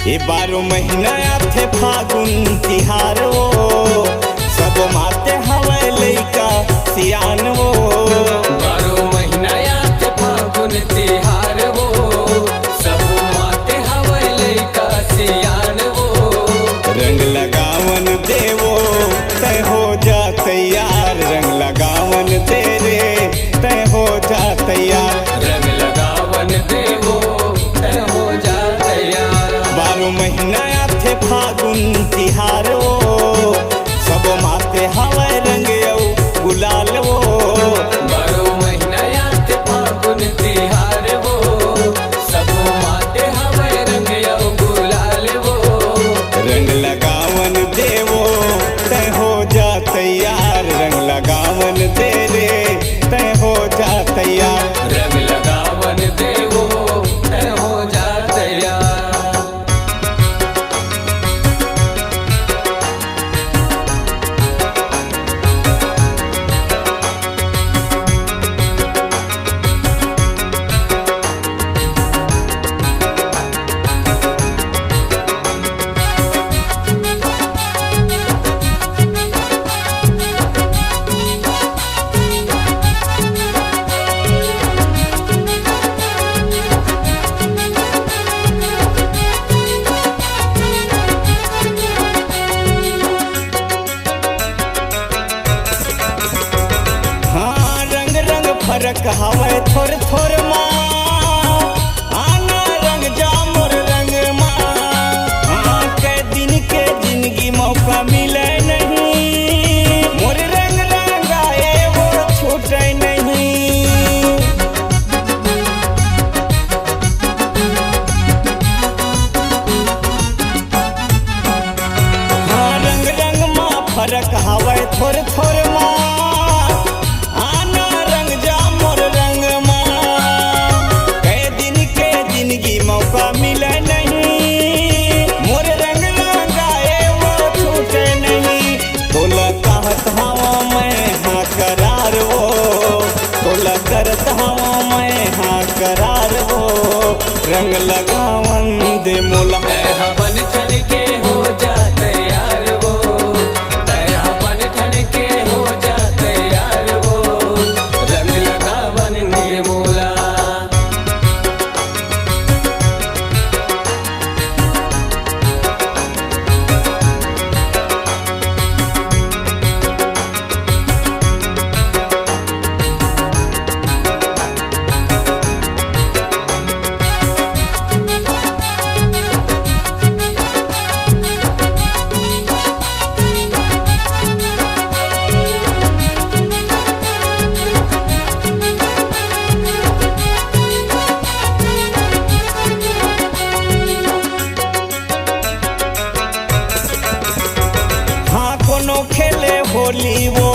ये 12 महीना आथे फागुन तिहार वो सब माते हवे लइका सियान वो 12 महीना आथे फागुन तिहार वो सब माते हवे लइका सियान वो रंग लगावन देवो तय हो जा तैयार रंग लगावन तेरे तय हो जा तैयार रंग लगावन देवो तय हो जा तैयार 12 महीना आथे फागुन तिहार वो सब माते हवे रंग यौ गुलाल वो 12 महीना आथे फागुन तिहार वो सब माते हवे रंग यौ गुलाल वो रंग लगावन देवो तय हो जा तैयार रंग लगावन तेरे तय हो जा तैयार रंग लगावन देवो तय हो जा तैयार हाँ रंग रंग फरक हवे थोर थोर माँ आना रंग जा मोर रंग माँ हाँ के दिन के जिंदगी मौका मिले नहीं मोर रंग रंगाए वो छूटे नहीं हाँ रंग रंग माँ फरक हवे थोर थोर माँ आना रंग जा मोर रंग माँ कई दिन के जिंदगी मौका मिले नहीं मोर रंग लगाए वो छूटे नहीं तोला कहत हवा मैं हाँ करार वो तोला करत हवा मैं हाँ करार वो रंग लगावन दे मोला तैहा बन ठन के हो जा तैयार वो तैहा बन ठन के हो जा तैयार वो रंग लगावन निर्मूला हाँ कोनो खेले होली वो